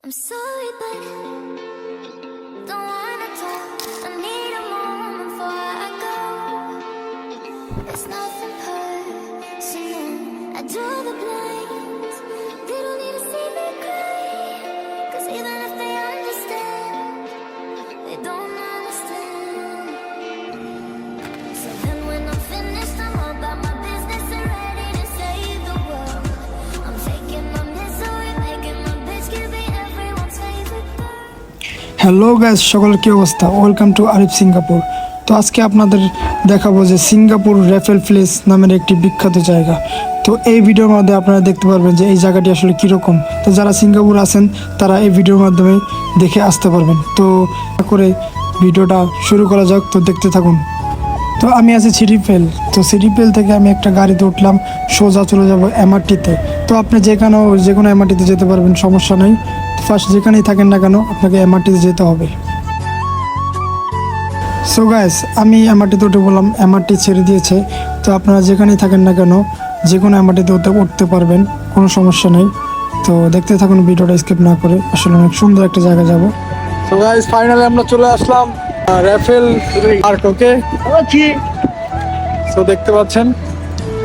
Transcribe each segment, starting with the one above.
I'm sorry, but don't wanna talk. I need a moment before I go. It's nothing personal. I draw the blinds. They don't need to see me cry. 'Cause even if they understand, they don't understand. So then when I'm finished, I'm all about my business and ready to save the world. I'm taking my misery, making my bitch give me everyone's favorite girl. Hello guys, সকলের কী অবস্থা? Welcome to Arif Singapore. তো আজকে আপনাদের দেখাবো যে Singapore raffle place নামের একটি বিখ্যাত জায়গা। তো এই ভিডিওর মধ্যে আপনারা দেখতে পারবেন যে এই জায়গাটি আসলে কীরকম। তো যারা সিঙ্গাপুর আছেন তারা এই ভিডিওর মাধ্যমে দেখে আসতে পারবেন। তো করে ভিডিওটা শুরু করা যাক, তো দেখতে থাকুন। তো আমি আছি সিটিপেল। তো সিটিপেল থেকে আমি একটা গাড়িতে উঠলাম, সোজা চলে যাব এমআরটিতে। তো আপনি যে কোনো এমআরটিতে যেতে পারবেন, সমস্যা নেই। ফার্স্ট যেখানেই থাকেন না কেন আপনাকে এমআরটিতে যেতে হবে। সো গাইস, আমি এমআরটিতে উঠে বললাম, এমআরটি ছেড়ে দিয়েছে। তো আপনারা যেখানেই থাকেন না কেন যে কোনো এমআরটিতে উঠতে পারবেন, কোনো সমস্যা নেই। তো দেখতে থাকুন ভিডিওটা স্কিপ না করে, আসলে অনেক সুন্দর একটা জায়গা যাব। সো গাইস, ফাইনালি আমরা চলে আসলাম রেফেল পার্ক। ওকে, সো দেখতে পাচ্ছেন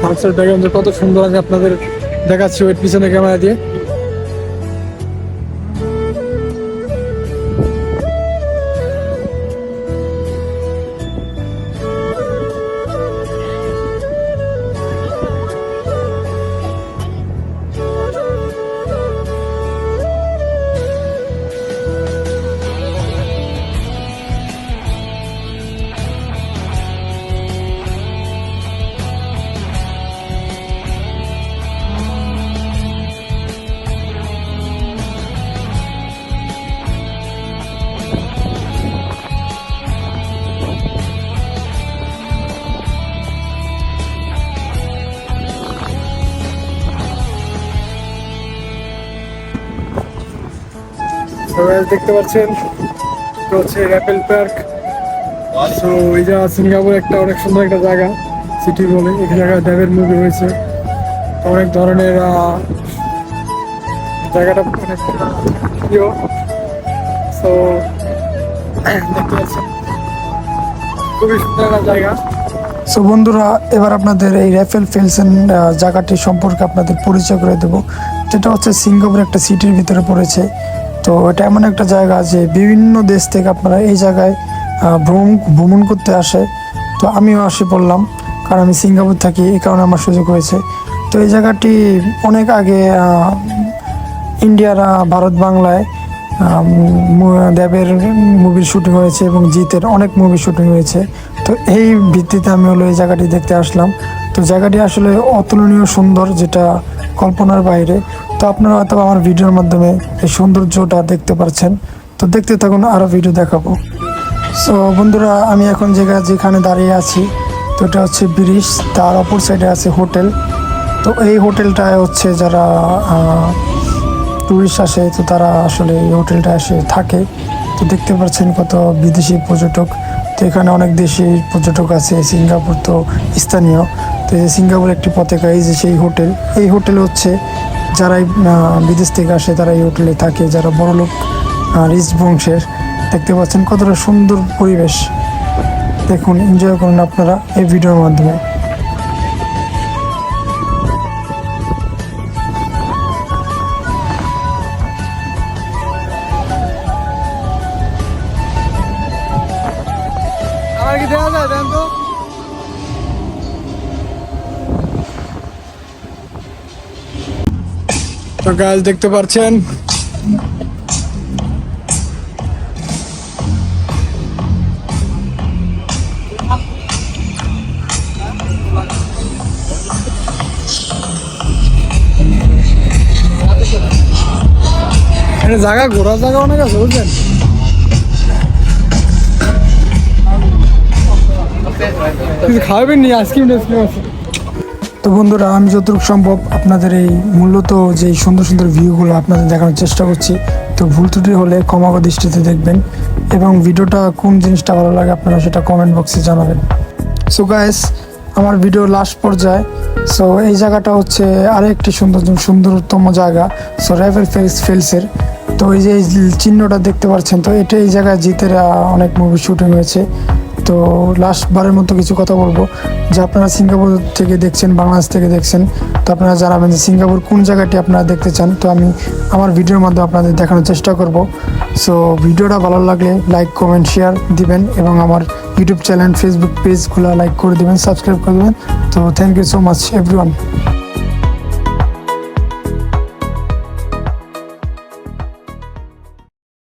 পার্কের ব্যাকগ্রাউন্ড কত সুন্দর, আমি আপনাদের দেখাচ্ছি ওই পিছনে ক্যামেরা দিয়ে। দেখতে পাচ্ছেন হচ্ছে রেফেল পার্ক। তো এই যে সিঙ্গাপুর একটা অনেক সুন্দর একটা জায়গা, সিটি বলে। এই জায়গায় দেবের মুভি হয়েছে, অনেক ধরনের জায়গাটা অনেক প্রিয়। তো দেখতে পাচ্ছেন খুবই সুন্দর একটা জায়গা। সো বন্ধুরা, এবার আপনাদের এই রেফেল ফেলসেন জায়গাটি সম্পর্কে আপনাদের পরিচয় করে দেবো। যেটা হচ্ছে সিঙ্গাপুর একটা সিটির ভিতরে পড়েছে। তো এটা এমন একটা জায়গা যে বিভিন্ন দেশ থেকে আপনারা এই জায়গায় ভ্রমণ করতে আসে। তো আমিও আসি পড়লাম, কারণ আমি সিঙ্গাপুর থাকি, এই কারণে আমার সুযোগ হয়েছে। তো এই জায়গাটি অনেক আগে ইন্ডিয়ার ভারত বাংলায় দেবের মুভির শুটিং হয়েছে এবং জিতের অনেক মুভি শুটিং হয়েছে। তো এই ভিত্তিতে আমি এই জায়গাটি দেখতে আসলাম। তো জায়গাটি আসলে অতুলনীয় সুন্দর, যেটা কল্পনার বাইরে। তো আপনারা হয়তো আমার ভিডিওর মাধ্যমে এই সৌন্দর্যটা দেখতে পাচ্ছেন। তো দেখতে থাকুন, আরও ভিডিও দেখাবো। সো বন্ধুরা, আমি এখন যেখানে দাঁড়িয়ে আছি, তো এটা হচ্ছে ব্রিজ, তার অপর সাইডে আছে হোটেল। তো এই হোটেলটায় হচ্ছে যারা টুরিস্ট আসে, তো তারা আসলে এই হোটেলটা এসে থাকে। তো দেখতে পাচ্ছেন কত বিদেশি পর্যটক। তো এখানে অনেক দেশি পর্যটক আছে, সিঙ্গাপুর তো স্থানীয়। তো এই সিঙ্গাপুর একটি পতাকা, এই যে সেই হোটেল। এই হোটেল হচ্ছে যারাই বিদেশ থেকে আসে তারা এই হোটেলে থাকে, যারা বড়লোক রিচ বংশের। দেখতে পাচ্ছেন কতটা সুন্দর পরিবেশ, দেখুন, এনজয় করুন আপনারা এই ভিডিওর মাধ্যমে। আমার কি দেওয়া যায় দেন তো? তো গাছ দেখতে পাচ্ছেন জায়গা, ঘোরার জায়গা অনেক আছে, বুঝলেন। খাওয়াবেন নি আইসক্রিম টাইসক্রিম আছে। তো বন্ধুরা, আমি যতটুকু সম্ভব আপনাদের এই মূলত যে সুন্দর সুন্দর ভিউগুলো আপনাদের দেখানোর চেষ্টা করছি। তো ভুল ত্রুটি হলে ক্ষমা দৃষ্টিতে দেখবেন, এবং ভিডিওটা কোন জিনিসটা ভালো লাগে আপনারা সেটা কমেন্ট বক্সে জানাবেন। সো গাইস, আমার ভিডিও লাস্ট পর্যায়ে। সো এই জায়গাটা হচ্ছে আরেকটি সুন্দরতম জায়গা। সো রেফেল ফেলসের তো এই যে এই চিহ্নটা দেখতে পাচ্ছেন, তো এটা এই জায়গায় জিতের অনেক মুভি শুটিং হয়েছে। তো লাস্টবারের মতো কিছু কথা বলবো যে আপনারা সিঙ্গাপুর থেকে দেখছেন, বাংলাদেশ থেকে দেখছেন, তো আপনারা জানাবেন যে সিঙ্গাপুর কোন জায়গাটি আপনারা দেখতে চান। তো আমি আমার ভিডিওর মাধ্যমে আপনাদের দেখানোর চেষ্টা করব। সো ভিডিওটা ভালো লাগলে লাইক, কমেন্ট, শেয়ার দিবেন এবং আমার ইউটিউব চ্যানেল, ফেসবুক পেজগুলো লাইক করে দিবেন, সাবস্ক্রাইব করে দেবেন। তো thank you so much everyone.